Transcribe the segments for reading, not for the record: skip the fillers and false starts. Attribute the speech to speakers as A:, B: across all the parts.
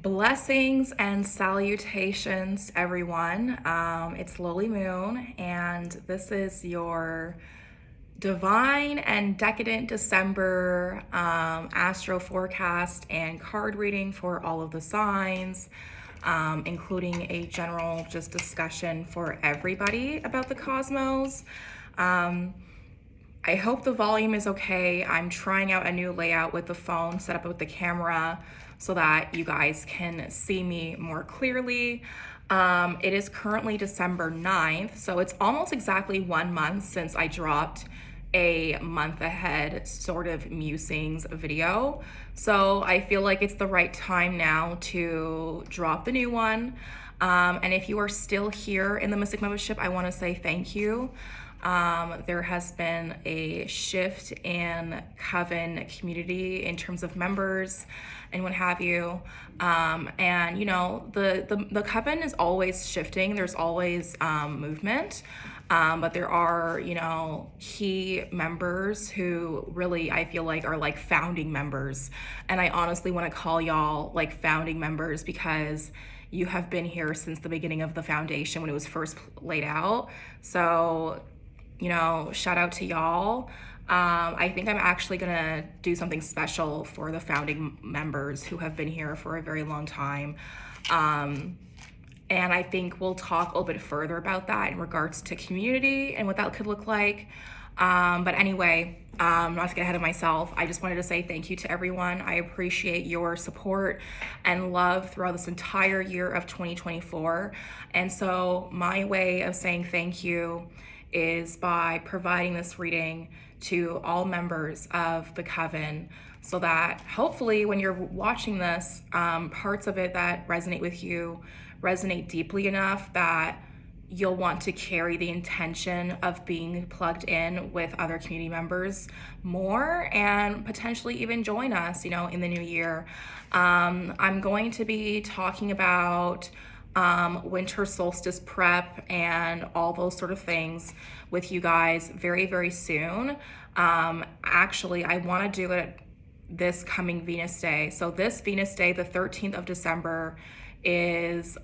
A: Blessings and salutations, everyone. It's Lily Moon, and this is your divine and decadent December astro forecast and card reading for all of the signs, including a general just discussion for everybody about the cosmos. I hope the volume is okay. I'm trying out a new layout with the phone set up with the camera so that you guys can see me more clearly. It is currently December 9th, so it's almost exactly 1 month since I dropped a month ahead sort of musings video. So I feel like it's the right time now to drop the new one. And if you are still here in the Mystic Membership, I want to say thank you. There has been a shift in Coven community in terms of members and what have you. And you know, the Coven is always shifting. There's always movement. But there are, you know, key members who really I feel like are like founding members. And I honestly want to call y'all like founding members because you have been here since the beginning of the foundation when it was first laid out. So you know, shout out to y'all. I think I'm actually gonna do something special for the founding members who have been here for a very long time. And I think we'll talk a little bit further about that in regards to community and what that could look like. But anyway, not to get ahead of myself, I just wanted to say thank you to everyone. I appreciate your support and love throughout this entire year of 2024. And so my way of saying thank you is by providing this reading to all members of the Coven so that hopefully when you're watching this, parts of it that resonate with you resonate deeply enough that you'll want to carry the intention of being plugged in with other community members more and potentially even join us, you know, in the new year. I'm going to be talking about winter solstice prep and all those sort of things with you guys very, very soon. Actually, I want to do it this coming Venus Day. So this Venus Day, the 13th of December, is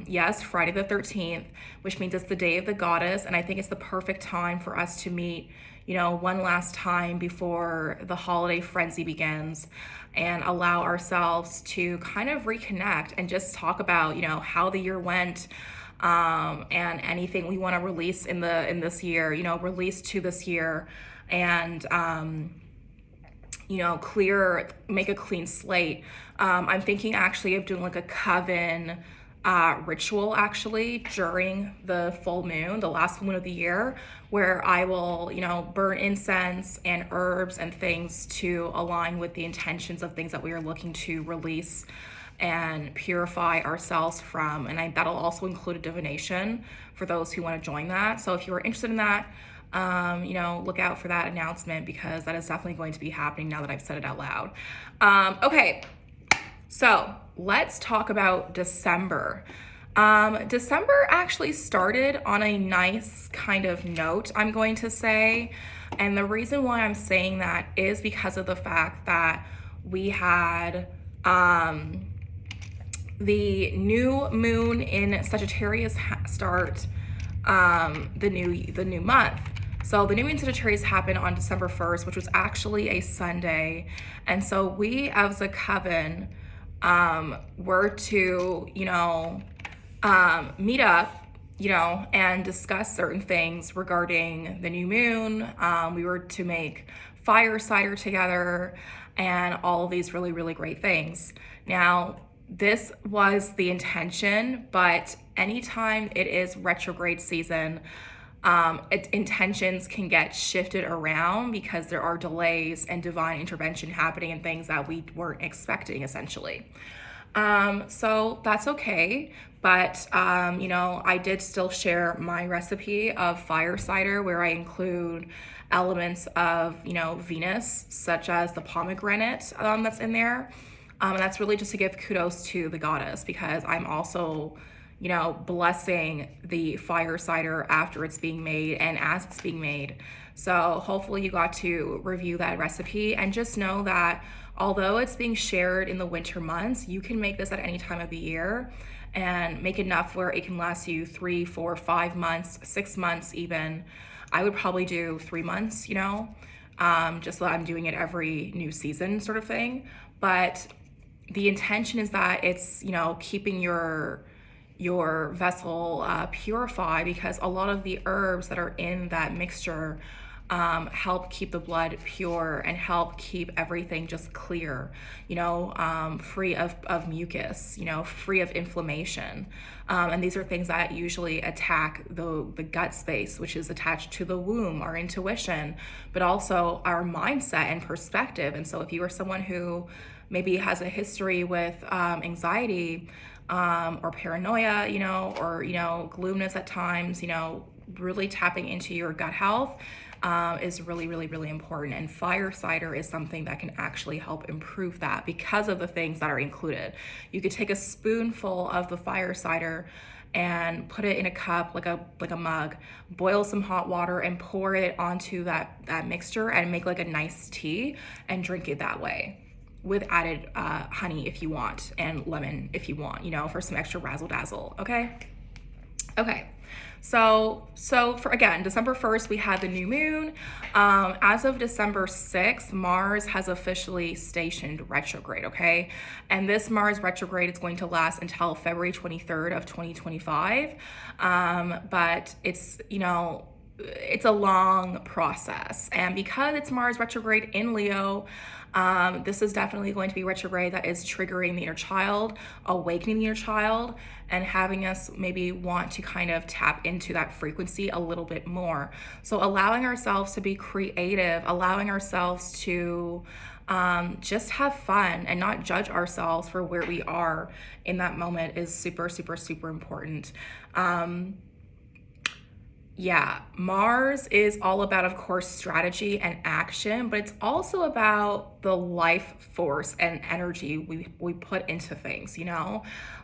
A: yes, Friday the 13th, which means it's the day of the goddess, and I think it's the perfect time for us to meet, you know, one last time before the holiday frenzy begins and allow ourselves to kind of reconnect and just talk about, you know, how the year went, and anything we want to release in this year, you know, release to this year, and you know, make a clean slate. I'm thinking actually of doing like a Coven ritual actually during the full moon, the last moon of the year, where I will, you know, burn incense and herbs and things to align with the intentions of things that we are looking to release and purify ourselves from. And that'll also include a divination for those who want to join that. So if you are interested in that, you know, look out for that announcement because that is definitely going to be happening now that I've said it out loud. Okay, so let's talk about December. December actually started on a nice kind of note, I'm going to say. And the reason why I'm saying that is because of the fact that we had the new moon in Sagittarius start the new month. So the new moon in Sagittarius happened on December 1st, which was actually a Sunday. And so we as a Coven were to, you know, meet up, you know, and discuss certain things regarding the new moon. We were to make fire cider together and all of these really, really great things. Now, this was the intention, but anytime it is retrograde season, intentions can get shifted around because there are delays and divine intervention happening and things that we weren't expecting, essentially. So that's okay, but you know, I did still share my recipe of fire cider where I include elements of, you know, Venus, such as the pomegranate that's in there. And that's really just to give kudos to the goddess because I'm also, you know, blessing the fire cider after it's being made and as it's being made. So hopefully you got to review that recipe and just know that Although it's being shared in the winter months, you can make this at any time of the year and make enough where it can last you 3, 4, 5 months, 6 months even. I would probably do 3 months, just so that I'm doing it every new season sort of thing. But the intention is that it's, keeping your vessel purified, because a lot of the herbs that are in that mixture help keep the blood pure and help keep everything just clear, free of mucus, free of inflammation. And these are things that usually attack the gut space, which is attached to the womb, our intuition, but also our mindset and perspective. And so if you are someone who maybe has a history with anxiety, or paranoia, or, gloomness at times, really tapping into your gut health is really, really, really important. And fire cider is something that can actually help improve that because of the things that are included. You could take a spoonful of the fire cider and put it in a cup, like a mug, boil some hot water and pour it onto that mixture and make like a nice tea and drink it that way, with added honey if you want, and lemon if you want, for some extra razzle dazzle. Okay. So for, again, December 1st, we had the new moon. As of December 6th, Mars has officially stationed retrograde, okay? And this Mars retrograde is going to last until February 23rd of 2025. But it's, it's a long process. And because it's Mars retrograde in Leo, this is definitely going to be retrograde that is triggering the inner child, awakening the inner child, and having us maybe want to kind of tap into that frequency a little bit more. So allowing ourselves to be creative, allowing ourselves to just have fun and not judge ourselves for where we are in that moment is super, super, super important. Yeah, Mars is all about, of course, strategy and action, but it's also about the life force and energy we put into things,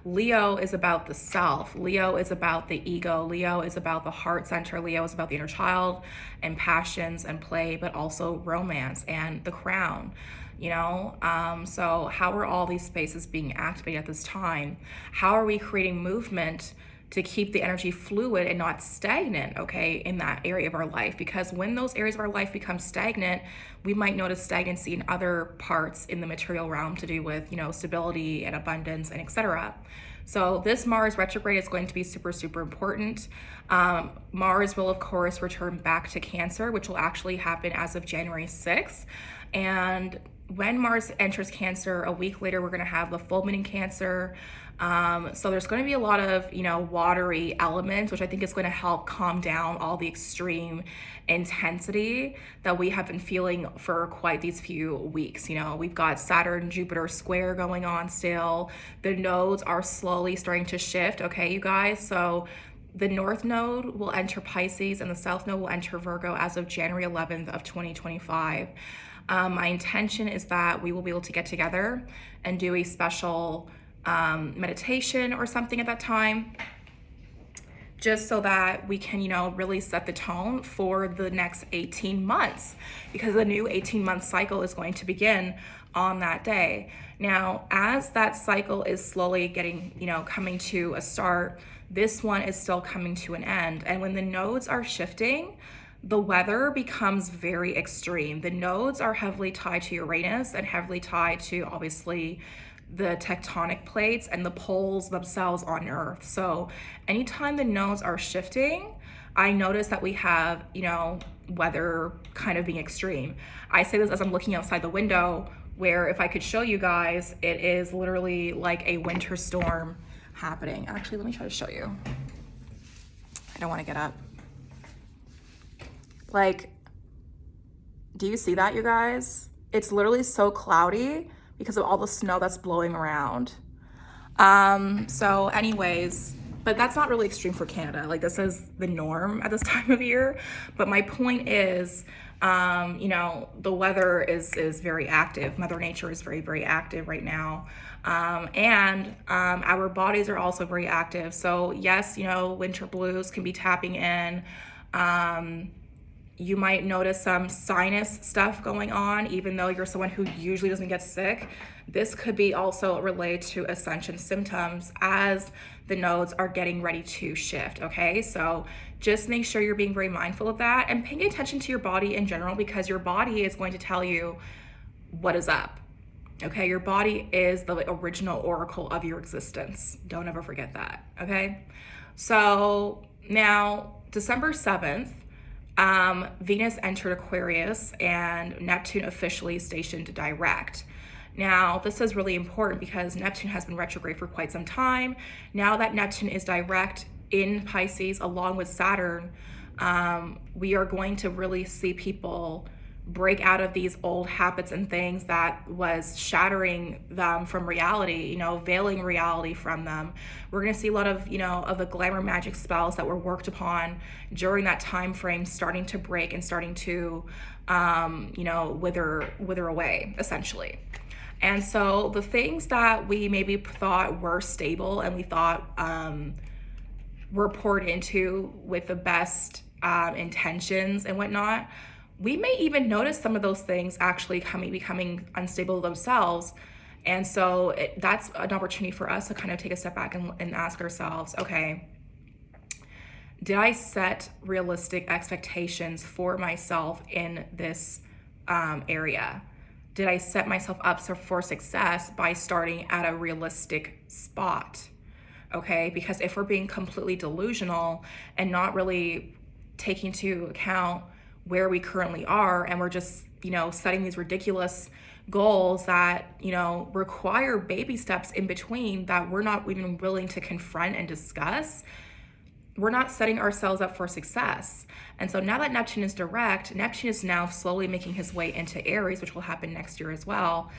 A: Leo is about the self. Leo is about the ego. Leo is about the heart center. Leo is about the inner child and passions and play, but also romance and the crown. So how are all these spaces being activated at this time? How are we creating movement to keep the energy fluid and not stagnant, okay, in that area of our life? Because when those areas of our life become stagnant, we might notice stagnancy in other parts in the material realm to do with, stability and abundance and etc. So this Mars retrograde is going to be super, super important. Mars will, of course, return back to Cancer, which will actually happen as of January 6th. And when Mars enters Cancer, a week later, we're going to have the full moon in Cancer. So there's going to be a lot of, watery elements, which I think is going to help calm down all the extreme intensity that we have been feeling for quite these few weeks. We've got Saturn, Jupiter square going on still. The nodes are slowly starting to shift. Okay, you guys. So the North Node will enter Pisces and the South Node will enter Virgo as of January 11th of 2025. My intention is that we will be able to get together and do a special meditation or something at that time, just so that we can, really set the tone for the next 18 months, because the new 18-month cycle is going to begin on that day. Now, as that cycle is slowly getting, coming to a start, this one is still coming to an end. And when the nodes are shifting, the weather becomes very extreme. The nodes are heavily tied to Uranus and heavily tied to, obviously, the tectonic plates and the poles themselves on Earth. So anytime the nodes are shifting, I notice that we have, weather kind of being extreme. I say this as I'm looking outside the window, where if I could show you guys, it is literally like a winter storm happening. Actually, let me try to show you. I don't want to get up. Like, do you see that, you guys? It's literally so cloudy because of all the snow that's blowing around. So anyways, but that's not really extreme for Canada. Like, this is the norm at this time of year. But my point is, the weather is very active. Mother Nature is very, very active right now. And our bodies are also very active. So yes, winter blues can be tapping in. You might notice some sinus stuff going on, even though you're someone who usually doesn't get sick. This could be also related to ascension symptoms as the nodes are getting ready to shift, okay? So just make sure you're being very mindful of that and paying attention to your body in general, because your body is going to tell you what is up, okay? Your body is the original oracle of your existence. Don't ever forget that, okay? So now, December 7th, Venus entered Aquarius and Neptune officially stationed direct. Now, this is really important because Neptune has been retrograde for quite some time. Now that Neptune is direct in Pisces along with Saturn, we are going to really see people break out of these old habits and things that was shattering them from reality, veiling reality from them. We're going to see a lot of, of the glamour magic spells that were worked upon during that time frame starting to break and starting to, wither away, essentially. And so the things that we maybe thought were stable and we thought were poured into with the best intentions and whatnot, we may even notice some of those things actually becoming unstable themselves. And so that's an opportunity for us to kind of take a step back and ask ourselves, okay, did I set realistic expectations for myself in this area? Did I set myself up for success by starting at a realistic spot? Okay, because if we're being completely delusional and not really taking into account where we currently are, and we're just, setting these ridiculous goals that, require baby steps in between that we're not even willing to confront and discuss, we're not setting ourselves up for success. And so now that Neptune is direct, Neptune is now slowly making his way into Aries, which will happen next year as well.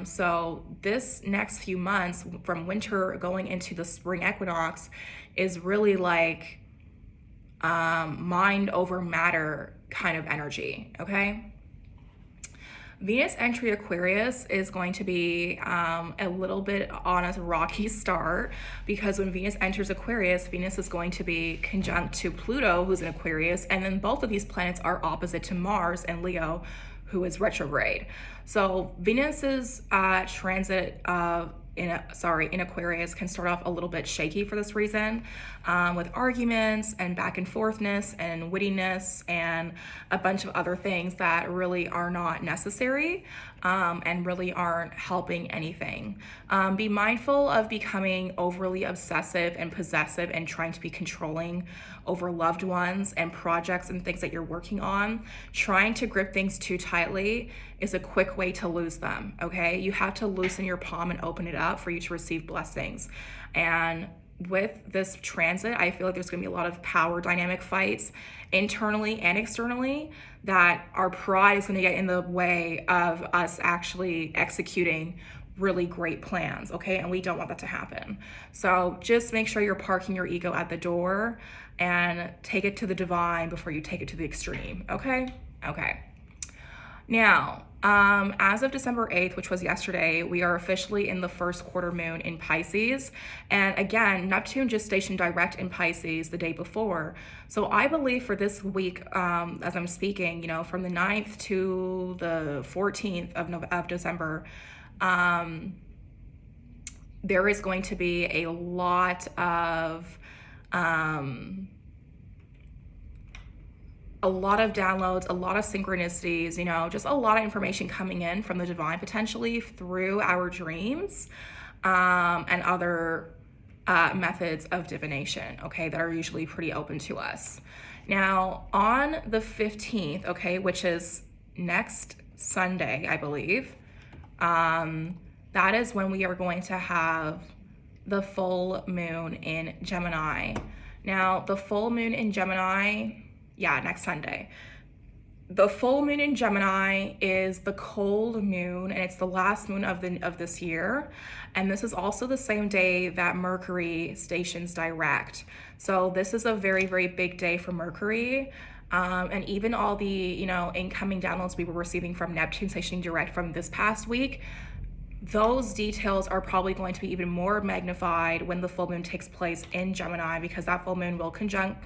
A: So this next few months from winter going into the spring equinox is really like mind over matter kind of energy, okay? Venus entry Aquarius is going to be a little bit on a rocky start, because when Venus enters Aquarius, Venus is going to be conjunct to Pluto, who's in Aquarius, and then both of these planets are opposite to Mars and Leo, who is retrograde. So Venus's transit in Aquarius can start off a little bit shaky for this reason, with arguments and back and forthness and wittiness and a bunch of other things that really are not necessary and really aren't helping anything. Be mindful of becoming overly obsessive and possessive and trying to be controlling over loved ones and projects and things that you're working on. Trying to grip things too tightly is a quick way to lose them, okay? You have to loosen your palm and open it up for you to receive blessings. And with this transit, I feel like there's gonna be a lot of power dynamic fights internally and externally, that our pride is gonna get in the way of us actually executing really great plans, okay? And we don't want that to happen. So just make sure you're parking your ego at the door and take it to the divine before you take it to the extreme, okay? Okay. Now, as of December 8th, which was yesterday, we are officially in the first quarter moon in Pisces. And again, Neptune just stationed direct in Pisces the day before. So I believe for this week, as I'm speaking, from the 9th to the 14th of December, there is going to be a lot of downloads, a lot of synchronicities, just a lot of information coming in from the divine potentially through our dreams and other methods of divination, okay, that are usually pretty open to us. Now, on the 15th, okay, which is next Sunday, I believe, that is when we are going to have the full moon in Gemini. Now, the full moon in Gemini, next Sunday. The full moon in Gemini is the cold moon, and it's the last moon of this year. And this is also the same day that Mercury stations direct. So this is a very, very big day for Mercury. And even all the, incoming downloads we were receiving from Neptune stationing direct from this past week, those details are probably going to be even more magnified when the full moon takes place in Gemini, because that full moon will conjunct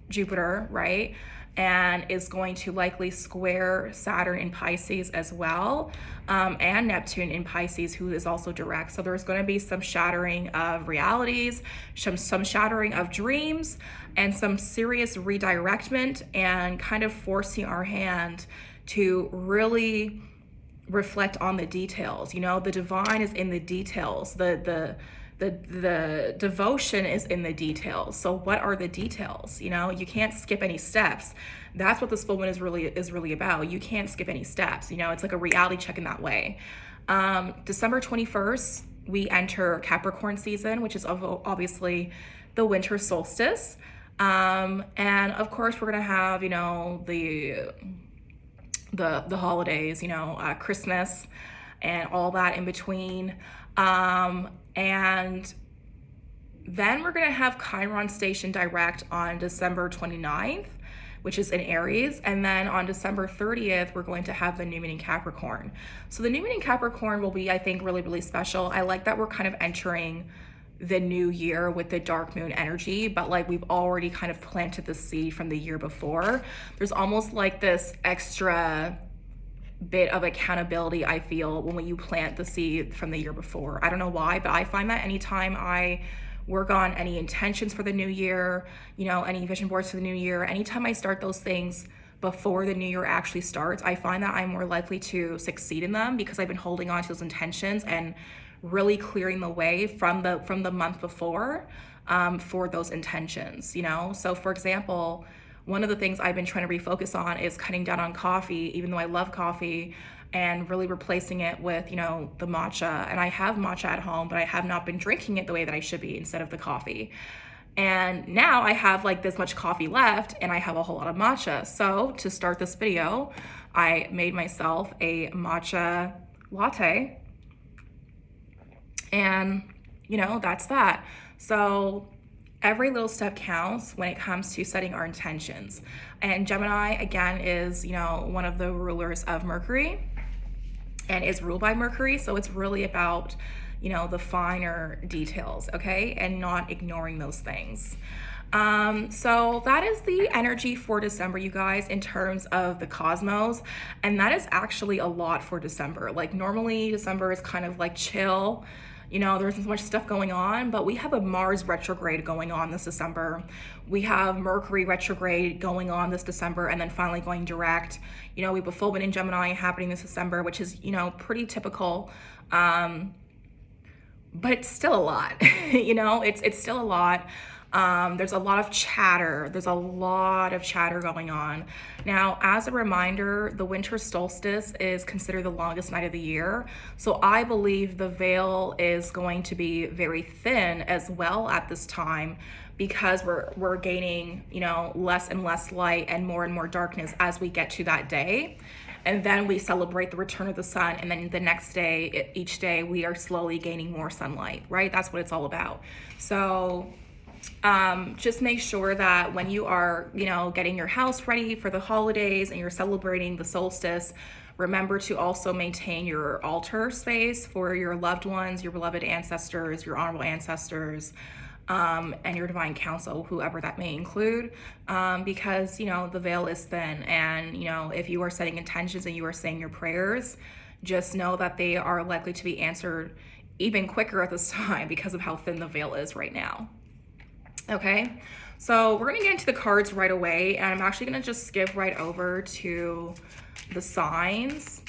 A: Jupiter, right? and is going to likely square Saturn in Pisces as well, and Neptune in Pisces, who is also direct. So there's going to be some shattering of realities, some shattering of dreams, and some serious redirectment, and kind of forcing our hand to really reflect on the details. You know, the divine is in the details. The devotion is in the details. So what are the details? You know, you can't skip any steps. That's what this full moon is really about. You can't skip any steps. You know, it's like a reality check in that way. December 21st, we enter Capricorn season, which is obviously the winter solstice. And of course, we're gonna have, you know, the holidays, you know, Christmas and all that in between. And then we're gonna have Chiron station direct on December 29th, which is in Aries. And then on December 30th, we're going to have the new moon in Capricorn. So the new moon in Capricorn will be, I think, really, really special. I like that we're kind of entering the new year with the dark moon energy, but like we've already kind of planted the seed from the year before. There's almost like this extra bit of accountability I feel when you plant the seed from the year before. I don't know why, but I find that anytime I work on any intentions for the new year, you know, any vision boards for the new year, anytime I start those things before the new year actually starts, I find that I'm more likely to succeed in them because I've been holding on to those intentions and really clearing the way from the month before for those intentions, you know? So for example, one of the things I've been trying to refocus on is cutting down on coffee, even though I love coffee, and really replacing it with, you know, the matcha. And I have matcha at home, but I have not been drinking it the way that I should be instead of the coffee. And now I have like this much coffee left and I have a whole lot of matcha. So to start this video, I made myself a matcha latte. And, you know, that's that. So every little step counts when it comes to setting our intentions. And Gemini, again, is, you know, one of the rulers of Mercury and is ruled by Mercury. So it's really about, you know, the finer details, okay? And not ignoring those things. So that is the energy for December, you guys, in terms of the cosmos. And that is actually a lot for December. Like normally December is kind of like chill. You know, there's so much stuff going on, but we have a Mars retrograde going on this December. We have Mercury retrograde going on this December and then finally going direct. You know, we have a full moon in Gemini happening this December, which is, you know, pretty typical. But it's still a lot, you know, it's still a lot. There's a lot of chatter. There's a lot of chatter going on. Now, as a reminder, the winter solstice is considered the longest night of the year. So I believe the veil is going to be very thin as well at this time because we're gaining, you know, less and less light and more darkness as we get to that day. And then we celebrate the return of the sun. And then the next day, each day, we are slowly gaining more sunlight, right? That's what it's all about. So just make sure that when you are, you know, getting your house ready for the holidays and you're celebrating the solstice, remember to also maintain your altar space for your loved ones, your beloved ancestors, your honorable ancestors, and your divine counsel, whoever that may include, because, you know, the veil is thin. And, you know, if you are setting intentions and you are saying your prayers, just know that they are likely to be answered even quicker at this time because of how thin the veil is right now. Okay, so we're gonna get into the cards right away, and I'm actually gonna just skip right over to the signs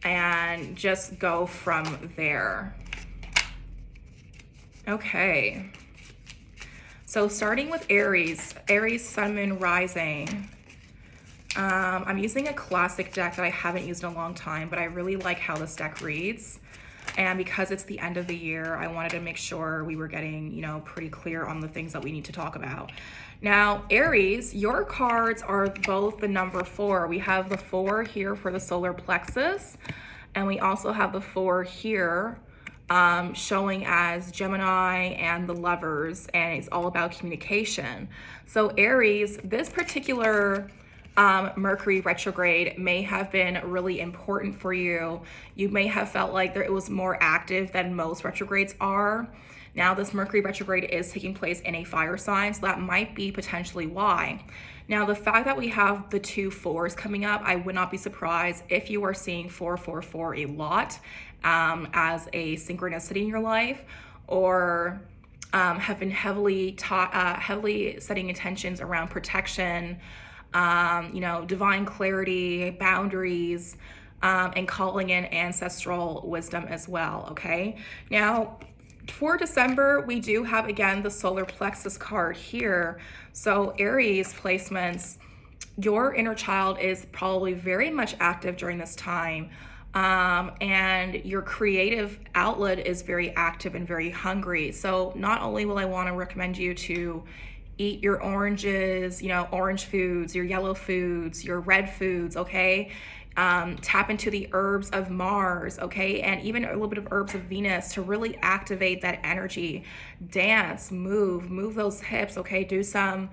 A: and just go from there. Okay, so starting with Aries, Sun, Moon, Rising. I'm using a classic deck that I haven't used in a long time, but I really like how this deck reads. And because it's the end of the year, I wanted to make sure we were getting, you know, pretty clear on the things that we need to talk about. Now, Aries, your cards are both the number 4. We have the 4 here for the solar plexus, and we also have the 4 here showing as Gemini and the Lovers, and it's all about communication. So Aries, this particular Mercury retrograde may have been really important for you. You may have felt like it was more active than most retrogrades are. Now, this Mercury retrograde is taking place in a fire sign, so that might be potentially why. Now, the fact that we have the 2 4s coming up, I would not be surprised if you are seeing 444 a lot as a synchronicity in your life, or have been heavily setting intentions around protection, divine clarity, boundaries, and calling in ancestral wisdom as well, okay? Now, for December, we do have, again, the solar plexus card here. So Aries placements, your inner child is probably very much active during this time. And your creative outlet is very active and very hungry. So not only will I want to recommend you to eat your oranges, orange foods, your yellow foods, your red foods, okay? Tap into the herbs of Mars, okay? And even a little bit of herbs of Venus to really activate that energy. Dance, move those hips, okay? Do some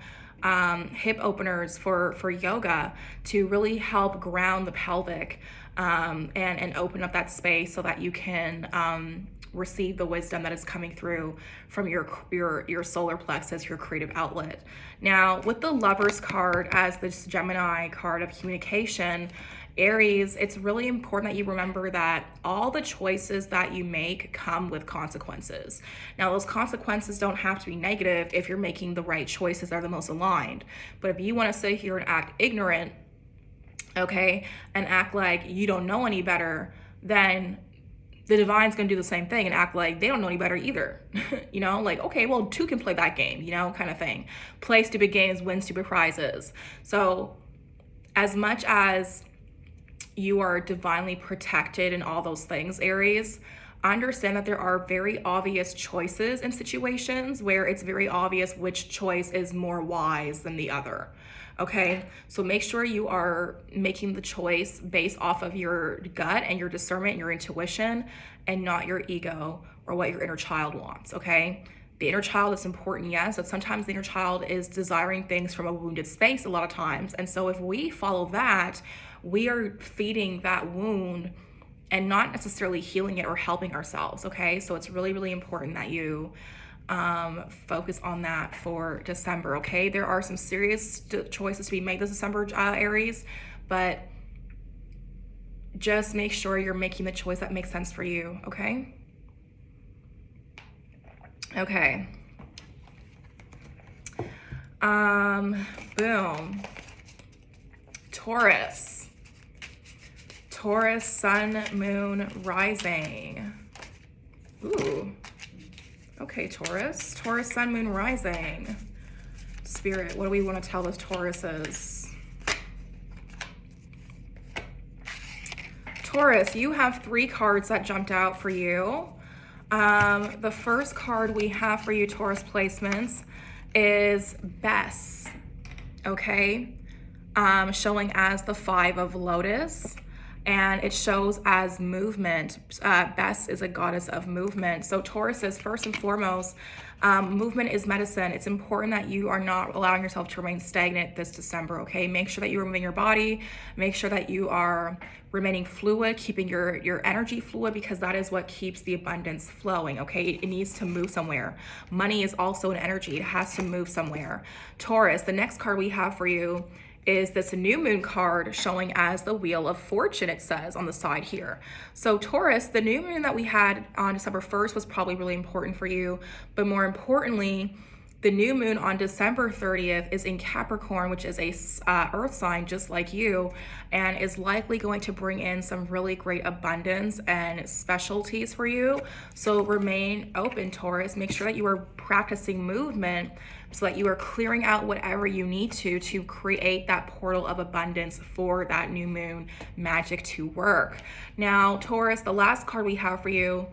A: hip openers for yoga to really help ground the pelvic and open up that space so that you can receive the wisdom that is coming through from your solar plexus, your creative outlet. Now, with the Lovers card as this Gemini card of communication, Aries, it's really important that you remember that all the choices that you make come with consequences. Now, those consequences don't have to be negative if you're making the right choices that are the most aligned. But if you want to sit here and act ignorant, okay, and act like you don't know any better, then the divine's gonna do the same thing and act like they don't know any better either. Like, okay, well, 2 can play that game, kind of thing. Play stupid games, win stupid prizes. So as much as you are divinely protected in all those things, Aries, understand that there are very obvious choices in situations where it's very obvious which choice is more wise than the other. Okay, so make sure you are making the choice based off of your gut and your discernment and your intuition, and not your ego or what your inner child wants, okay? The inner child is important, yes, but sometimes the inner child is desiring things from a wounded space a lot of times. And so if we follow that, we are feeding that wound and not necessarily healing it or helping ourselves, okay? So it's really, really important that you focus on that for December, okay? There are some serious choices to be made this December, Aries, but just make sure you're making the choice that makes sense for you, okay? Okay. Boom. Taurus, sun, moon, rising. Ooh. Okay, Taurus, sun, moon, rising. Spirit, what do we want to tell those Tauruses? Taurus, you have 3 cards that jumped out for you. The first card we have for you, Taurus placements, is Bess, okay? Showing as the 5 of Lotus, and it shows as movement. Bess is a goddess of movement. So Taurus is, first and foremost, movement is medicine. It's important that you are not allowing yourself to remain stagnant this December, okay? Make sure that you are moving your body. Make sure that you are remaining fluid, keeping your energy fluid, because that is what keeps the abundance flowing, okay? It needs to move somewhere. Money is also an energy. It has to move somewhere. Taurus, the next card we have for you is this new moon card showing as the Wheel of Fortune, it says on the side here. So Taurus, the new moon that we had on December 1st was probably really important for you, but more importantly, the new moon on December 30th is in Capricorn, which is a earth sign just like you, and is likely going to bring in some really great abundance and specialties for you. So remain open, Taurus. Make sure that you are practicing movement so that you are clearing out whatever you need to create that portal of abundance for that new moon magic to work. Now, Taurus, the last card we have for you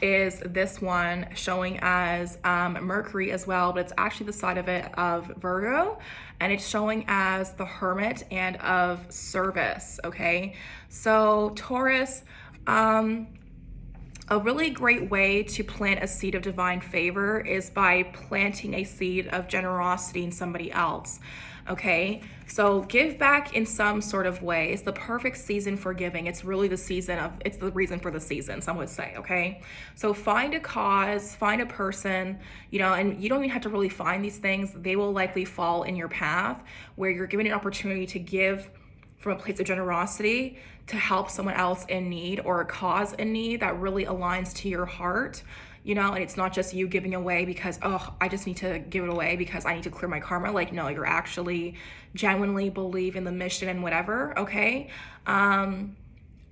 A: is this one showing as Mercury as well, but it's actually the side of it of Virgo, and it's showing as the Hermit and of service, okay? So Taurus, a A really great way to plant a seed of divine favor is by planting a seed of generosity in somebody else. Okay, so give back in some sort of way. It's the perfect season for giving. It's really the season of, it's the reason for the season, some would say. Okay, so find a cause, find a person, and you don't even have to really find these things. They will likely fall in your path where you're given an opportunity to give from a place of generosity to help someone else in need or a cause in need that really aligns to your heart, and it's not just you giving away because, oh, I just need to give it away because I need to clear my karma. Like, no, you're actually genuinely believe in the mission and whatever, okay? And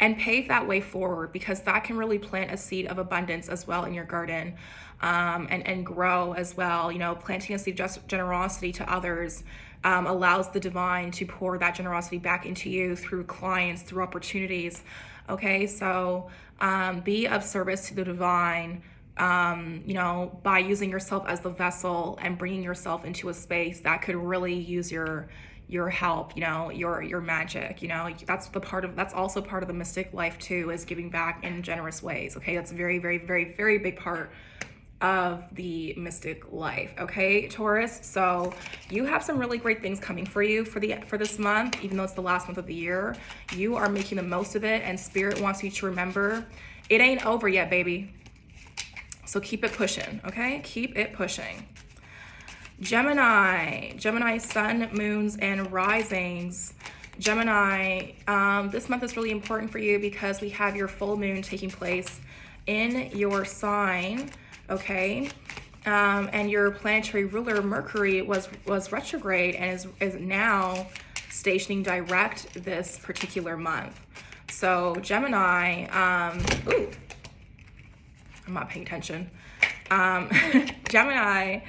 A: pave that way forward, because that can really plant a seed of abundance as well in your garden, and grow as well. Planting a seed of generosity to others allows the divine to pour that generosity back into you through clients, through opportunities. Okay, so be of service to the divine, by using yourself as the vessel and bringing yourself into a space that could really use your help, your magic. That's also part of the mystic life too, is giving back in generous ways. Okay, that's a very, very, very, very big part of the mystic life. Okay, Taurus, so you have some really great things coming for you for this month. Even though it's the last month of the year, you are making the most of it, and Spirit wants you to remember it ain't over yet, baby. So keep it pushing. Okay, keep it pushing. Gemini sun, moons, and risings. Gemini, this month is really important for you because we have your full moon taking place in your sign. Okay, and your planetary ruler Mercury was retrograde and is now stationing direct this particular month. So Gemini, ooh, I'm not paying attention. Gemini,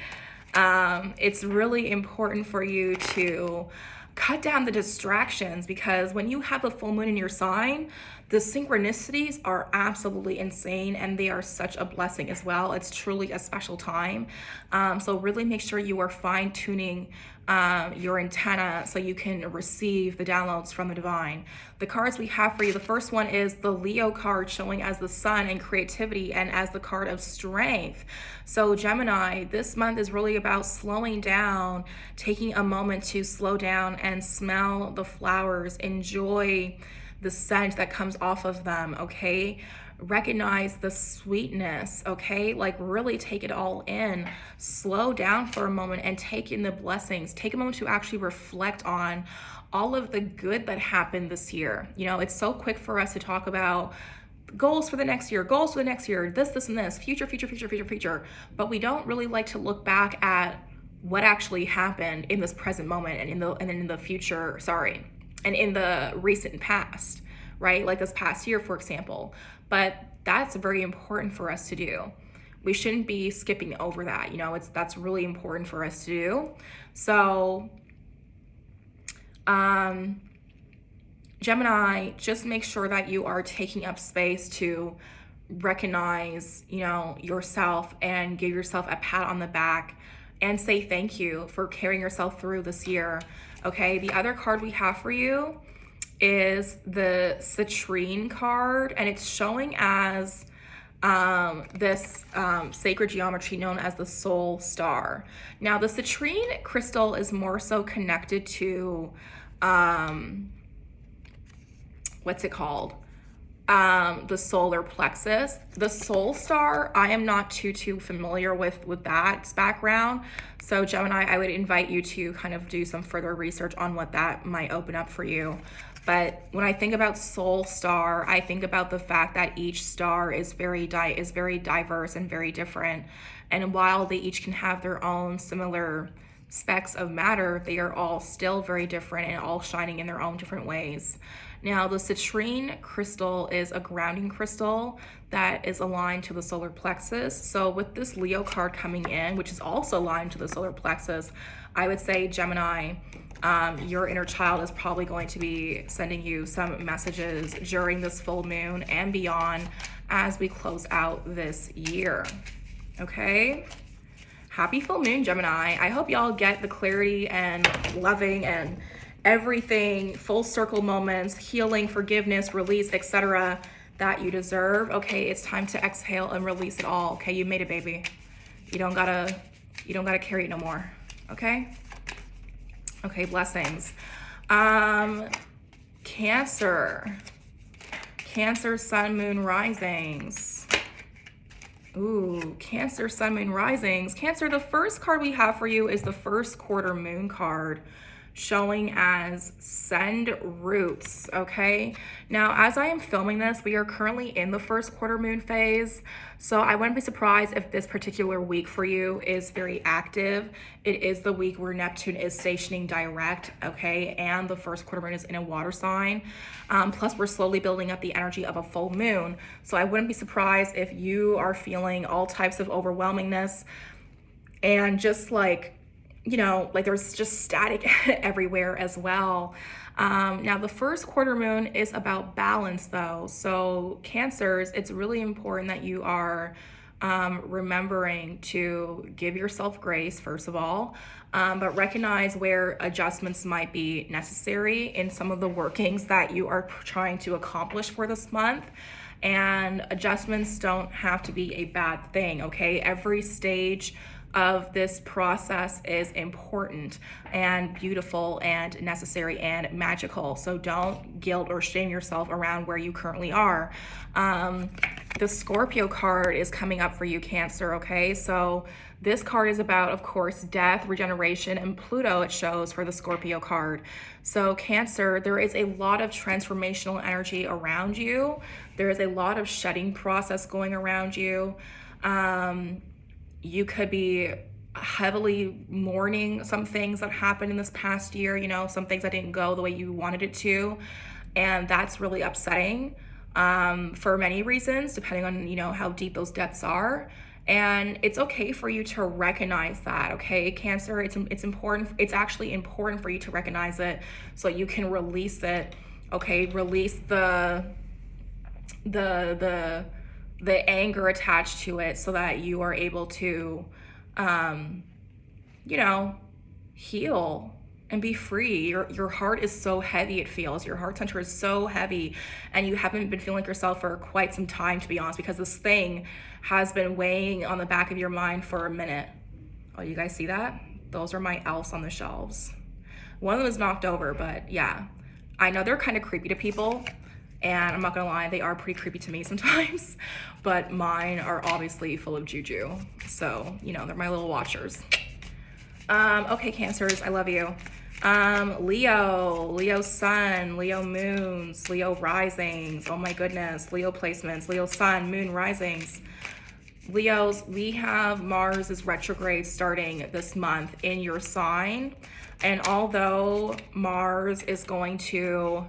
A: it's really important for you to cut down the distractions, because when you have a full moon in your sign, the synchronicities are absolutely insane, and they are such a blessing as well. It's truly a special time. So really make sure you are fine-tuning your antenna so you can receive the downloads from the divine. The cards we have for you, the first one is the Leo card, showing as the sun and creativity and as the card of strength. So Gemini, this month is really about slowing down, taking a moment to slow down and smell the flowers, enjoy the scent that comes off of them, okay? Recognize the sweetness, okay? Like, really take it all in. Slow down for a moment and take in the blessings. Take a moment to actually reflect on all of the good that happened this year. It's so quick for us to talk about goals for the next year, this, and this, future. But we don't really like to look back at what actually happened in this present moment and in the future, and in the recent past, right? Like this past year, for example. But that's very important for us to do. We shouldn't be skipping over that. That's really important for us to do. So, Gemini, just make sure that you are taking up space to recognize, yourself, and give yourself a pat on the back and say thank you for carrying yourself through this year. Okay, the other card we have for you is the citrine card, and it's showing as this sacred geometry known as the soul star. Now, the citrine crystal is more so connected to, what's it called? The solar plexus. The soul star, I am not too familiar with that background. So Gemini, I would invite you to kind of do some further research on what that might open up for you. But when I think about soul star, I think about the fact that each star is very diverse and very different. And while they each can have their own similar specks of matter, they are all still very different and all shining in their own different ways. Now, the citrine crystal is a grounding crystal that is aligned to the solar plexus. So with this Leo card coming in, which is also aligned to the solar plexus, I would say, Gemini, your inner child is probably going to be sending you some messages during this full moon and beyond as we close out this year. Okay? Happy full moon, Gemini. I hope y'all get the clarity and loving and everything, full circle moments, healing, forgiveness, release, etc., that you deserve. Okay, it's time to exhale and release it all. Okay, you made it, baby. You don't gotta carry it no more. Okay? Okay, blessings. Cancer. Cancer, sun, moon, risings. Ooh, Cancer, sun, moon, risings. Cancer, the first card we have for you is the first quarter moon card, showing as send roots. Okay, now as I am filming this, we are currently in the first quarter moon phase, so I wouldn't be surprised if this particular week for you is very active. It is the week where Neptune is stationing direct, okay, and the first quarter moon is in a water sign. Plus we're slowly building up the energy of a full moon, so I wouldn't be surprised if you are feeling all types of overwhelmingness and just like, you know, like there's just static everywhere as well. Now the first quarter moon is about balance though. So Cancers, it's really important that you are remembering to give yourself grace, first of all, but recognize where adjustments might be necessary in some of the workings that you are trying to accomplish for this month. And adjustments don't have to be a bad thing, okay? Every stage of this process is important and beautiful and necessary and magical. So don't guilt or shame yourself around where you currently are. The Scorpio card is coming up for you, Cancer, okay? So this card is about, of course, death, regeneration, and Pluto, it shows for the Scorpio card. So Cancer, there is a lot of transformational energy around you. There is a lot of shedding process going around you. You could be heavily mourning some things that happened in this past year, you know, some things that didn't go the way you wanted it to. And that's really upsetting for many reasons, depending on, you know, how deep those depths are. And it's okay for you to recognize that, okay? Cancer, it's important. It's actually important for you to recognize it so you can release it, okay? Release the anger attached to it so that you are able to, you know, heal and be free. Your heart is so heavy, it feels. Your heart center is so heavy, and you haven't been feeling like yourself for quite some time, to be honest, because this thing has been weighing on the back of your mind for a minute. Oh, you guys see that? Those are my elves on the shelves. One of them is knocked over, but yeah. I know they're kind of creepy to people, and I'm not gonna lie, they are pretty creepy to me sometimes, but mine are obviously full of juju. So, you know, they're my little watchers. Okay, Cancers, I love you. Leo sun, Leo moons, Leo risings. Oh my goodness, Leo placements, Leo sun, moon risings. Leos, we have Mars is retrograde starting this month in your sign. And although Mars is going to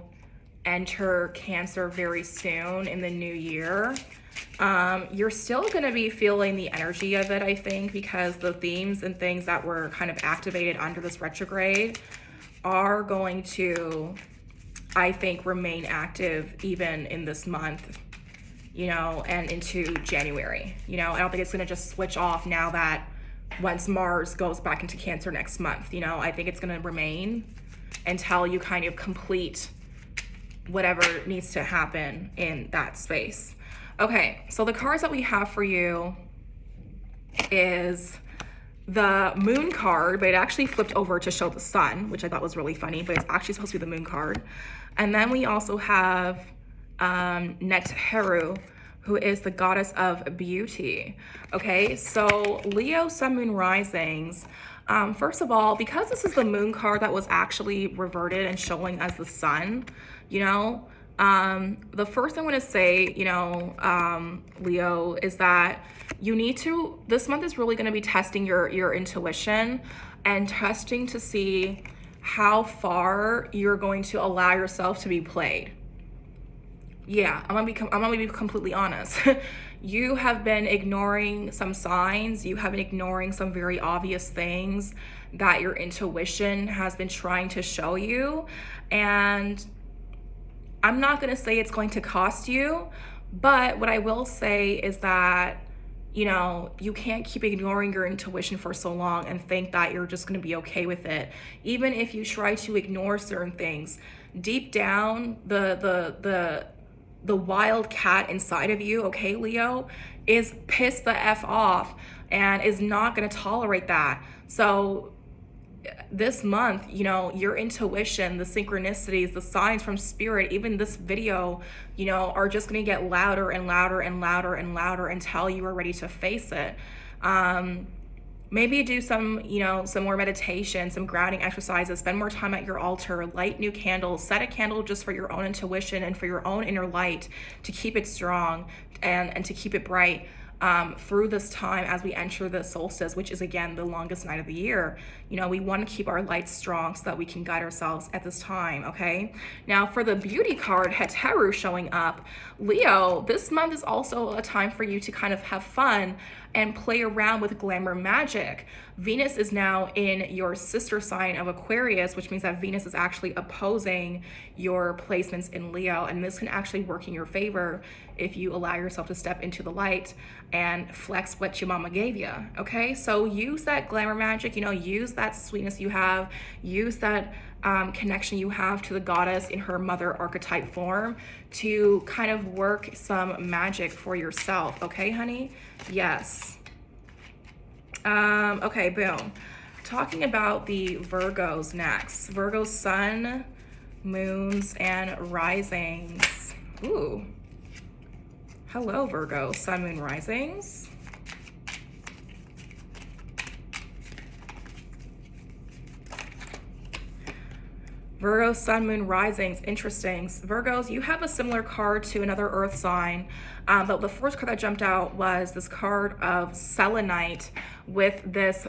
A: enter Cancer very soon in the new year, you're still going to be feeling the energy of it, I think, because the themes and things that were kind of activated under this retrograde are going to, I think, remain active even in this month, you know, and into January. You know, I don't think it's going to just switch off now that once Mars goes back into Cancer next month. You know, I think it's going to remain until you kind of complete whatever needs to happen in that space. Okay, so the cards that we have for you is the moon card, but it actually flipped over to show the sun, which I thought was really funny, but it's actually supposed to be the moon card. And then we also have Neteru, who is the goddess of beauty. Okay, so Leo, sun, moon, risings. First of all, because this is the moon card that was actually reverted and showing as the sun, you know, the first thing I'm going to say, you know, Leo, is that you need to, this month is really going to be testing your intuition and testing to see how far you're going to allow yourself to be played. Yeah, I'm gonna be completely honest. You have been ignoring some signs. You have been ignoring some very obvious things that your intuition has been trying to show you. And I'm not gonna say it's going to cost you, but what I will say is that, you know, you can't keep ignoring your intuition for so long and think that you're just gonna be okay with it. Even if you try to ignore certain things, deep down, the the wild cat inside of you, okay, Leo, is pissed the F off and is not going to tolerate that. So this month, you know, your intuition, the synchronicities, the signs from spirit, even this video, you know, are just going to get louder and louder and louder and louder until you are ready to face it. Maybe do some, you know, some more meditation, some grounding exercises, spend more time at your altar, light new candles, set a candle just for your own intuition and for your own inner light to keep it strong and to keep it bright. Through this time as we enter the solstice, which is again the longest night of the year. You know, we want to keep our lights strong so that we can guide ourselves at this time, okay? Now for the beauty card, Heteru showing up, Leo, this month is also a time for you to kind of have fun and play around with glamour magic. Venus is now in your sister sign of Aquarius, which means that Venus is actually opposing your placements in Leo, and this can actually work in your favor if you allow yourself to step into the light and flex what your mama gave you, okay? So use that glamour magic, you know, use that sweetness you have, use that connection you have to the goddess in her mother archetype form to kind of work some magic for yourself, okay, honey? Yes. Okay, boom. Talking about the Virgos next. Virgo sun, moons, and risings. Ooh. Hello, Virgo, sun, moon, risings. Virgo, sun, moon, risings, interesting. Virgos, you have a similar card to another earth sign, but the first card that jumped out was this card of selenite with this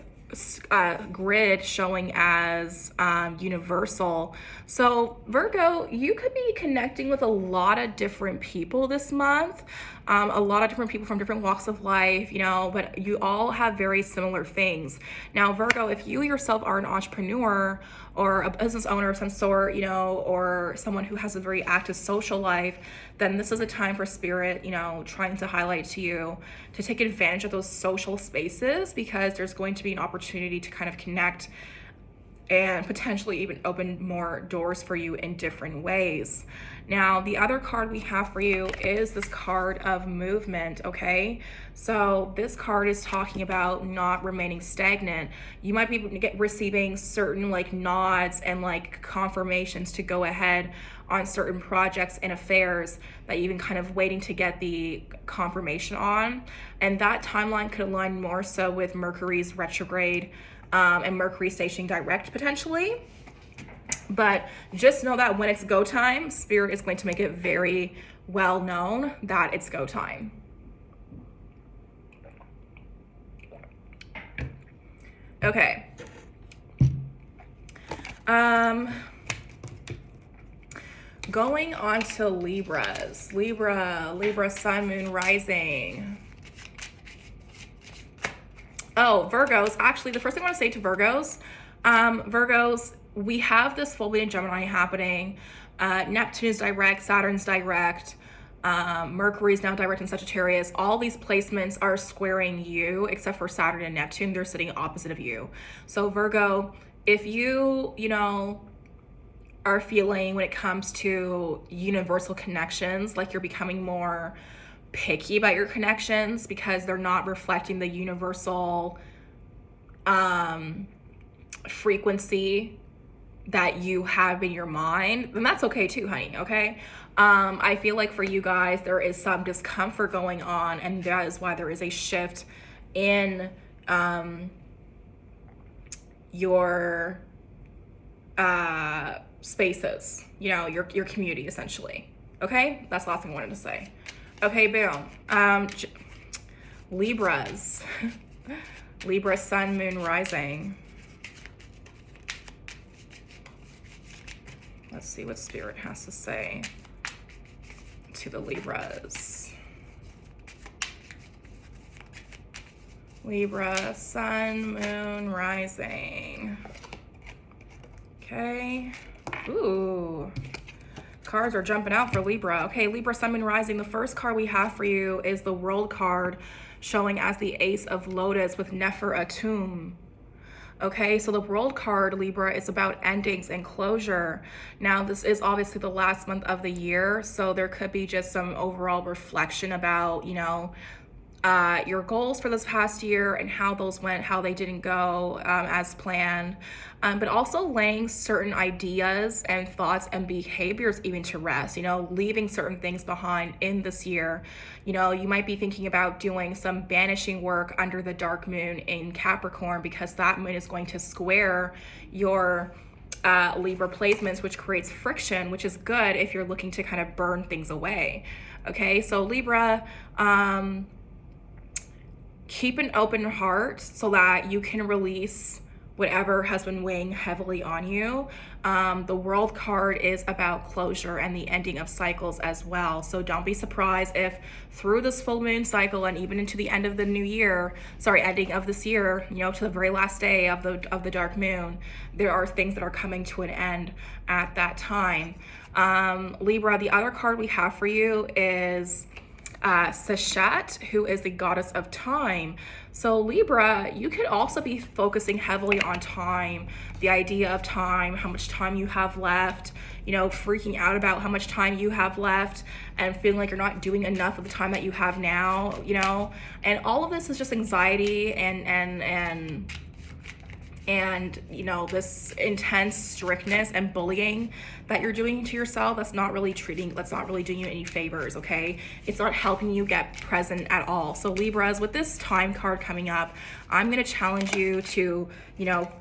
A: grid showing as universal. So Virgo, you could be connecting with a lot of different people this month, a lot of different people from different walks of life, you know, but you all have very similar things. Now Virgo, if you yourself are an entrepreneur or a business owner of some sort, you know, or someone who has a very active social life, then this is a time for spirit, you know, trying to highlight to you to take advantage of those social spaces, because there's going to be an opportunity to kind of connect and potentially even open more doors for you in different ways. Now, the other card we have for you is this card of movement, okay? So this card is talking about not remaining stagnant. You might be receiving certain like nods and like confirmations to go ahead on certain projects and affairs that you've been kind of waiting to get the confirmation on. And that timeline could align more so with Mercury's retrograde and Mercury stationing direct potentially. But just know that when it's go time, spirit is going to make it very well known that it's go time. Okay. Going on to Libras. Libra sun, moon, rising. Oh, Virgos. Actually, the first thing I want to say to Virgos, Virgos, we have this full moon in Gemini happening. Neptune is direct, Saturn's direct, Mercury is now direct in Sagittarius. All these placements are squaring you, except for Saturn and Neptune. They're sitting opposite of you. So Virgo, if you know, are feeling when it comes to universal connections, like you're becoming more picky about your connections because they're not reflecting the universal frequency that you have in your mind, then that's okay too, honey, okay? I feel like for you guys, there is some discomfort going on, and that is why there is a shift in your spaces, you know, your community essentially, okay? That's the last thing I wanted to say. Okay, boom. Libras. Libra sun, moon, rising. Let's see what spirit has to say to the Libras. Libra sun, moon, rising. Okay. Ooh. Cards are jumping out for Libra. Okay, Libra sun, moon, rising. The first card we have for you is the World card, showing as the Ace of Lotus with Nefer Atum. Okay, so the World card, Libra, is about endings and closure. Now, this is obviously the last month of the year, so there could be just some overall reflection about, your goals for this past year and how those went, how they didn't go as planned, but also laying certain ideas and thoughts and behaviors even to rest, leaving certain things behind in this year. You might be thinking about doing some banishing work under the dark moon in Capricorn, because that moon is going to square your Libra placements, which creates friction, which is good if you're looking to kind of burn things away. Okay, so Libra, keep an open heart so that you can release whatever has been weighing heavily on you. The World card is about closure and the ending of cycles as well. So don't be surprised if through this full moon cycle and even into the end of the new year, ending of this year, to the very last day of the dark moon, there are things that are coming to an end at that time. Libra, the other card we have for you is Seshat, who is the goddess of time. So Libra, you could also be focusing heavily on time, the idea of time, how much time you have left, freaking out about how much time you have left and feeling like you're not doing enough of the time that you have now, and all of this is just anxiety and this intense strictness and bullying that you're doing to yourself. That's not really doing you any favors. Okay, it's not helping you get present at all. So Libras, with this time card coming up, I'm going to challenge you to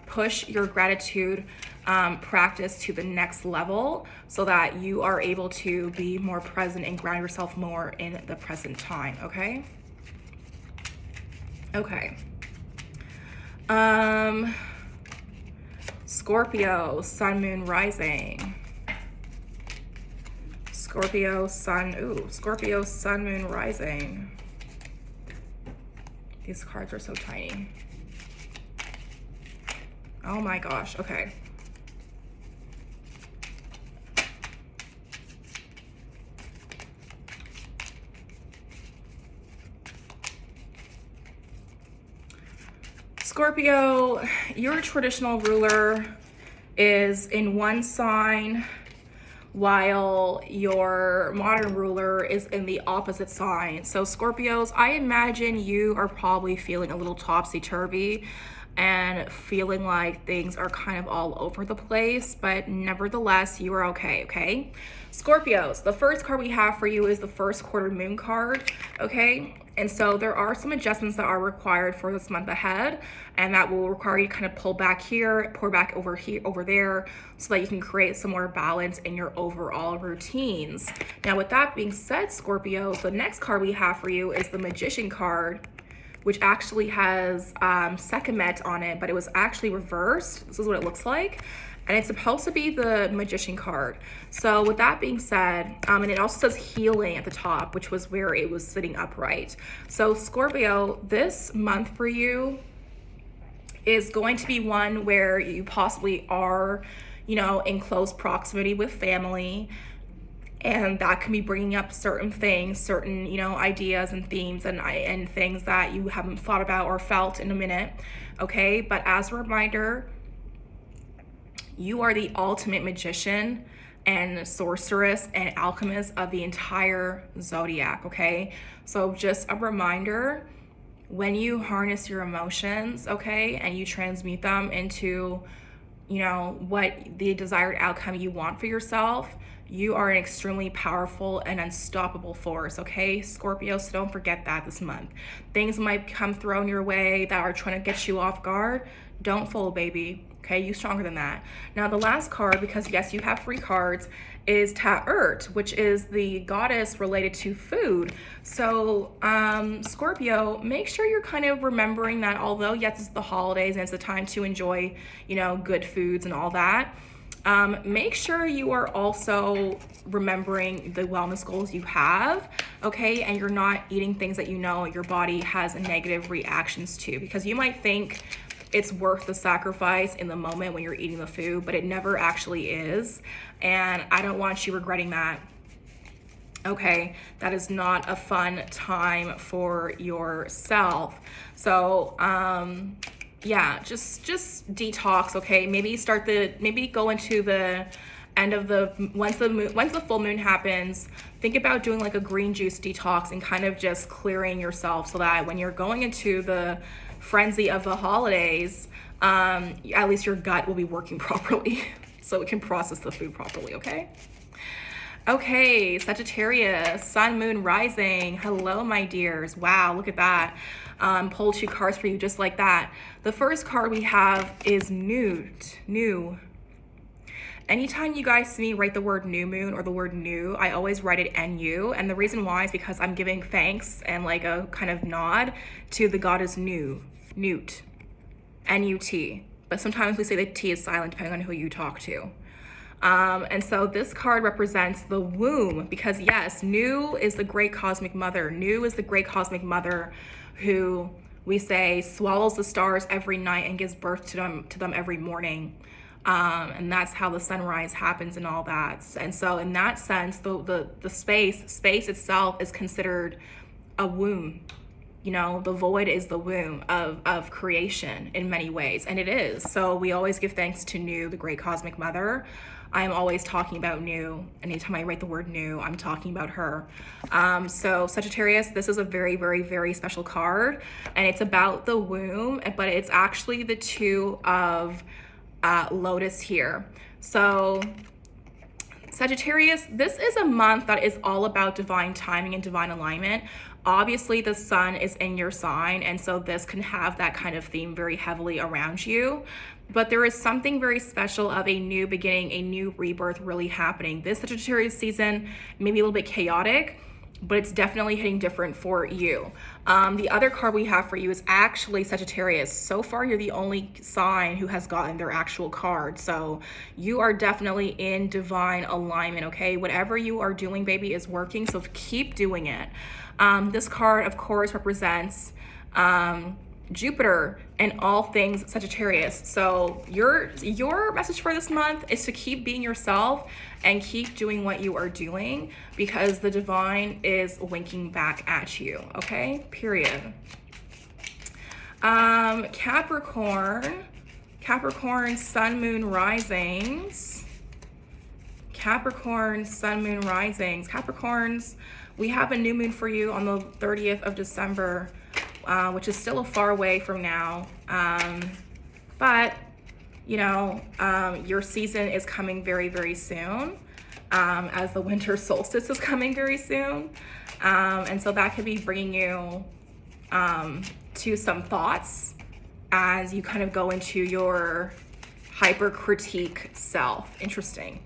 A: push your gratitude practice to the next level so that you are able to be more present and ground yourself more in the present time. Okay. Scorpio, sun, moon, rising. Scorpio, sun, moon, rising. These cards are so tiny. Oh my gosh, okay. Scorpio, your traditional ruler is in one sign, while your modern ruler is in the opposite sign. So Scorpios, I imagine you are probably feeling a little topsy-turvy and feeling like things are kind of all over the place, but nevertheless, you are okay? Scorpios, the first card we have for you is the first quarter moon card, okay? And so there are some adjustments that are required for this month ahead, and that will require you to kind of pull back here, pour back over here, over there, so that you can create some more balance in your overall routines. Now, with that being said, Scorpios, the next card we have for you is the Magician card, which actually has Sekhmet on it, but it was actually reversed. This is what it looks like. And it's supposed to be the Magician card. So with that being said, and it also says healing at the top, which was where it was sitting upright. So Scorpio, this month for you is going to be one where you possibly are, in close proximity with family. And that can be bringing up certain things, certain, ideas and themes and things that you haven't thought about or felt in a minute, okay? But as a reminder, you are the ultimate magician and sorceress and alchemist of the entire zodiac, okay? So just a reminder, when you harness your emotions, okay, and you transmute them into, what the desired outcome you want for yourself, you are an extremely powerful and unstoppable force, okay? Scorpio, so don't forget that this month. Things might come thrown your way that are trying to get you off guard. Don't fold, baby. Okay, you stronger than that. Now, the last card, because yes, you have 3 cards, is Ta'urt, which is the goddess related to food. So, Scorpio, make sure you're kind of remembering that although, yes, it's the holidays and it's a time to enjoy, good foods and all that, make sure you are also remembering the wellness goals you have, okay? And you're not eating things that your body has negative reactions to, because you might think it's worth the sacrifice in the moment when you're eating the food, but it never actually is. And I don't want you regretting that. Okay, that is not a fun time for yourself. So, yeah, just detox, okay? Maybe go into the end of once the full moon happens, think about doing like a green juice detox and kind of just clearing yourself so that when you're going into the frenzy of the holidays, at least your gut will be working properly so it can process the food properly, okay? Okay, Sagittarius, Sun, Moon, Rising. Hello, my dears. Wow, look at that. Pull 2 cards for you just like that. The first card we have is new. Anytime you guys see me write the word new moon or the word new, I always write it NU. And the reason why is because I'm giving thanks and like a kind of nod to the goddess Nut, N-U-T. But sometimes we say the T is silent depending on who you talk to. And so this card represents the womb because yes, Nu is the great cosmic mother. Nu is the great cosmic mother who we say swallows the stars every night and gives birth to them every morning. And that's how the sunrise happens and all that. And so in that sense, the space itself is considered a womb. You know, the void is the womb of creation in many ways, and it is. So we always give thanks to Nu, the great cosmic mother. I am always talking about Nu. Anytime I write the word Nu, I'm talking about her. So Sagittarius, this is a very, very, very special card, and it's about the womb, but it's actually the 2 of Lotus here. So Sagittarius, this is a month that is all about divine timing and divine alignment. Obviously, the sun is in your sign, and so this can have that kind of theme very heavily around you. But there is something very special of a new beginning, a new rebirth really happening. This Sagittarius season may be a little bit chaotic, but it's definitely hitting different for you. The other card we have for you is actually Sagittarius. So far, you're the only sign who has gotten their actual card. So you are definitely in divine alignment, okay? Whatever you are doing, baby, is working, so keep doing it. This card, of course, represents Jupiter and all things Sagittarius. So your message for this month is to keep being yourself and keep doing what you are doing because the divine is winking back at you, okay? Period. Capricorn, Sun, Moon, Risings. Capricorn, Sun, Moon, Risings. Capricorns, we have a new moon for you on the 30th of December, which is still a far away from now. But, you know, your season is coming very, very soon, as the winter solstice is coming very soon. And so that could be bringing you to some thoughts as you kind of go into your hyper critique self. Interesting.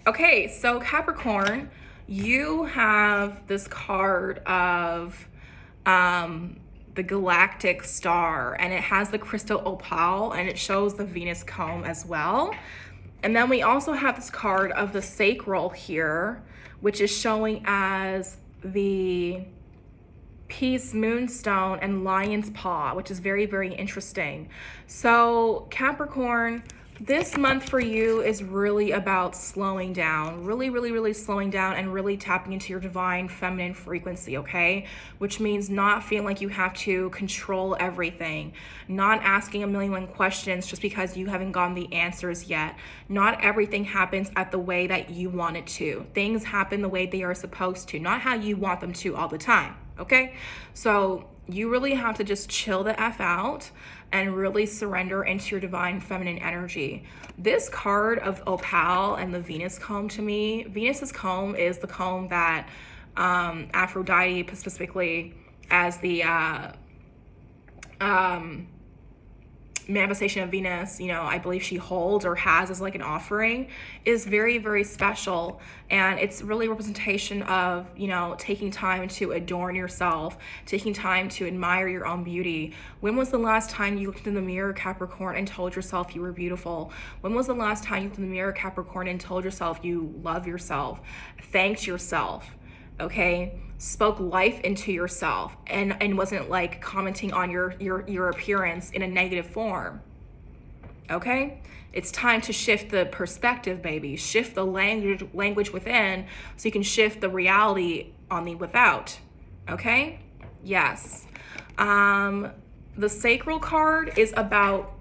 A: Okay, so Capricorn, you have this card of the galactic star, and it has the crystal opal, and it shows the Venus comb as well. And then we also have this card of the sacral here, which is showing as the Peace Moonstone and Lion's Paw, which is very, very interesting. So Capricorn, this month for you is really about slowing down, really slowing down and really tapping into your divine feminine frequency, okay? Which means not feeling like you have to control everything, not asking a million questions just because you haven't gotten the answers yet. Not everything happens at the way that you want it to. Things happen the way they are supposed to, not how you want them to all the time, okay? So you really have to just chill the F out and really surrender into your divine feminine energy. This card of opal and the Venus comb, to me, Venus's comb is the comb that Aphrodite, specifically as the manifestation of Venus, you know, I believe she holds or has as like an offering, is very, very special. And it's really a representation of, you know, taking time to adorn yourself, taking time to admire your own beauty. When was the last time you looked in the mirror, Capricorn, and told yourself you were beautiful? When was the last time you looked in the mirror, Capricorn, and told yourself you love yourself, thanked yourself, okay? Spoke life into yourself and wasn't like commenting on your appearance in a negative form, okay? It's time to shift the perspective, baby. Shift the language within so you can shift the reality on the without, okay? Yes. the sacral card is about,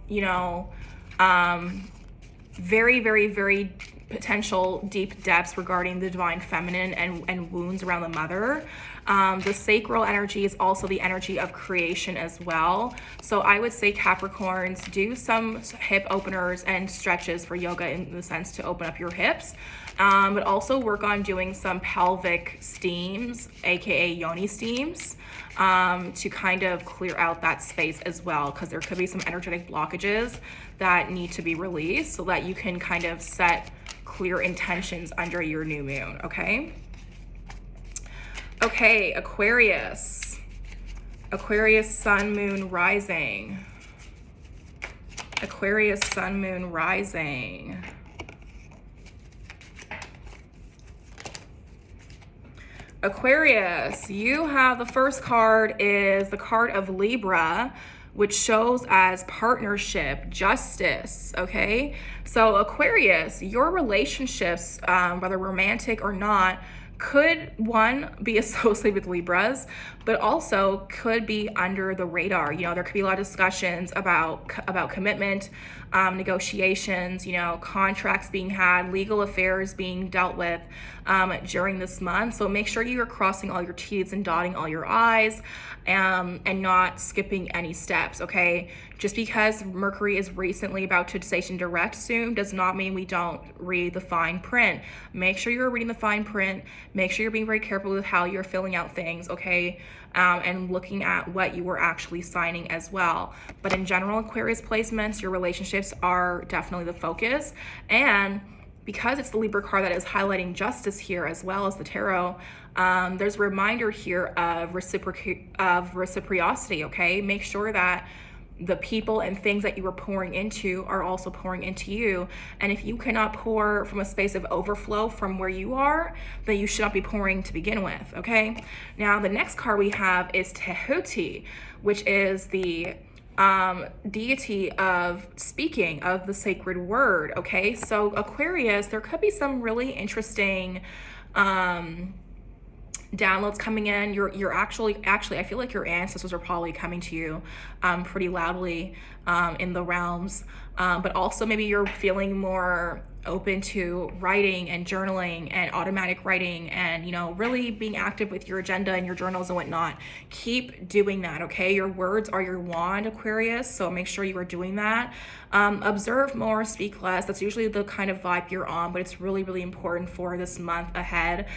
A: very, very, very potential deep depths regarding the divine feminine and wounds around the mother. The sacral energy is also the energy of creation as well. So I would say, Capricorns, do some hip openers and stretches for yoga in the sense to open up your hips. But also work on doing some pelvic steams, aka yoni steams, to kind of clear out that space as well, because there could be some energetic blockages that need to be released so that you can kind of set clear intentions under your new moon, okay? Okay, Aquarius. Aquarius, sun, moon, rising. Aquarius, sun, moon, rising. Aquarius, you have the first card is the card of Libra, which shows as partnership, justice, okay? So Aquarius, your relationships, whether romantic or not, could, one, be associated with Libras, but also could be under the radar. There could be a lot of discussions about commitment, negotiations, contracts being had, legal affairs being dealt with during this month. So make sure you are crossing all your T's and dotting all your I's, and not skipping any steps, okay? Just because Mercury is recently about to station direct soon does not mean we don't read the fine print. Make sure you're reading the fine print. Make sure you're being very careful with how you're filling out things, okay? And looking at what you were actually signing as well. But in general, Aquarius placements, your relationships are definitely the focus. And because it's the Libra card that is highlighting justice here as well as the tarot, there's a reminder here of reciprocity, okay? Make sure that the people and things that you are pouring into are also pouring into you. And if you cannot pour from a space of overflow from where you are, then you should not be pouring to begin with, okay? Now, the next card we have is Tehuti, which is the deity of speaking, of the sacred word, okay? So Aquarius, there could be some really interesting downloads coming in. You're actually I feel like your ancestors are probably coming to you pretty loudly in the realms, but also maybe you're feeling more open to writing and journaling and automatic writing and really being active with your agenda and your journals and whatnot. Keep doing that, okay? Your words are your wand, Aquarius, so make sure you are doing that. Observe more, speak less. That's usually the kind of vibe you're on, but it's really, really important for this month ahead.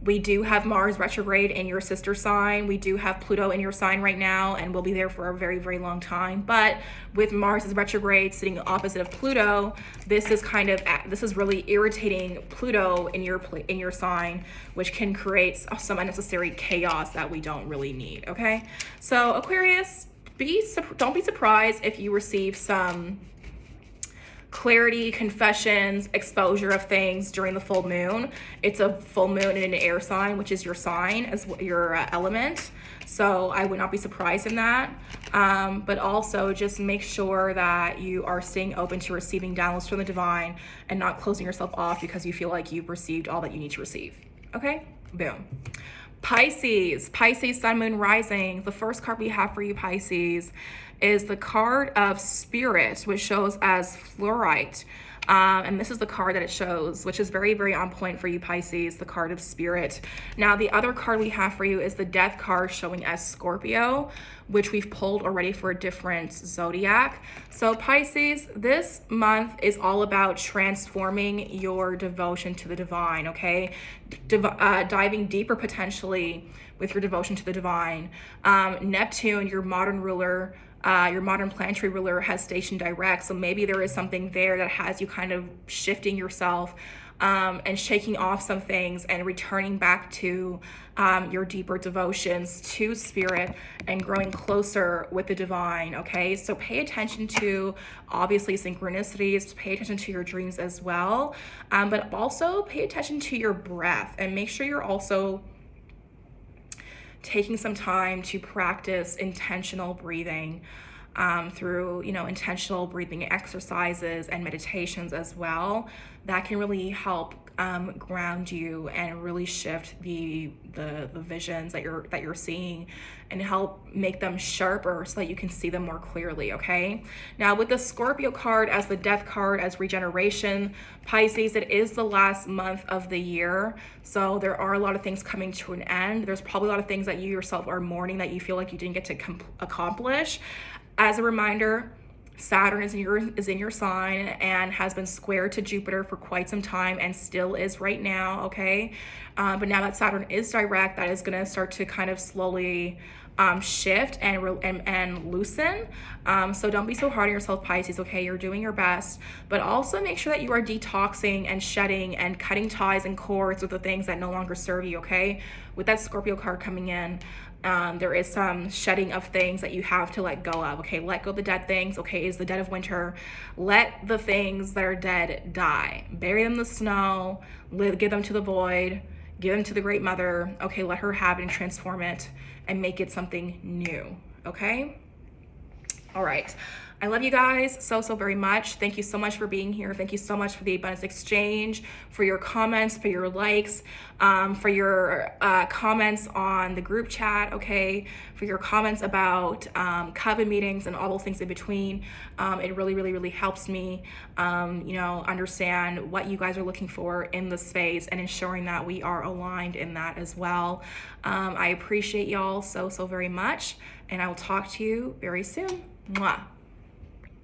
A: We do have Mars retrograde in your sister sign. We do have Pluto in your sign right now, and we'll be there for a very, very long time. But with Mars's retrograde sitting opposite of Pluto, this is really irritating Pluto in your sign, which can create some unnecessary chaos that we don't really need, okay? So Aquarius, don't be surprised if you receive some clarity, confessions, exposure of things during the full moon. It's a full moon in an air sign, which is your sign as your element. So I would not be surprised in that. But also just make sure that you are staying open to receiving downloads from the divine and not closing yourself off because you feel like you've received all that you need to receive. Okay? Boom. Pisces, sun, moon, rising. The first card we have for you, Pisces, is the card of Spirit, which shows as fluorite. And this is the card that it shows, which is very, very on point for you, Pisces, the card of Spirit. Now, the other card we have for you is the Death card showing as Scorpio, which we've pulled already for a different zodiac. So Pisces, this month is all about transforming your devotion to the divine, okay? Diving deeper potentially with your devotion to the divine. Neptune, your modern ruler, your modern planetary ruler, has stationed direct, so maybe there is something there that has you kind of shifting yourself and shaking off some things and returning back to your deeper devotions to Spirit and growing closer with the divine, okay? So pay attention to, obviously, synchronicities, pay attention to your dreams as well, but also pay attention to your breath and make sure you're also taking some time to practice intentional breathing through, intentional breathing exercises and meditations as well. That can really help ground you and really shift the visions that you're seeing, and help make them sharper so that you can see them more clearly. Okay, now with the Scorpio card as the death card, as regeneration, Pisces, it is the last month of the year, so there are a lot of things coming to an end. There's probably a lot of things that you yourself are mourning that you feel like you didn't get to accomplish. As a reminder, Saturn is in your sign and has been square to Jupiter for quite some time and still is right now, okay? But now that Saturn is direct, that is going to start to kind of slowly shift and loosen. So don't be so hard on yourself, Pisces, okay? You're doing your best, but also make sure that you are detoxing and shedding and cutting ties and cords with the things that no longer serve you, okay? With that Scorpio card coming in, there is some shedding of things that you have to let go of. Okay, let go of the dead things. Okay, it's the dead of winter. Let the things that are dead die. Bury them in the snow. Give them to the void. Give them to the Great Mother. Okay, let her have it and transform it and make it something new. Okay? All right. I love you guys so very much. Thank you so much for being here. Thank you so much for the Abundance Exchange, for your comments, for your likes, for your comments on the group chat, okay, for your comments about coven meetings and all those things in between. It really helps me, understand what you guys are looking for in the space and ensuring that we are aligned in that as well. I appreciate y'all so very much, and I will talk to you very soon. Mwah.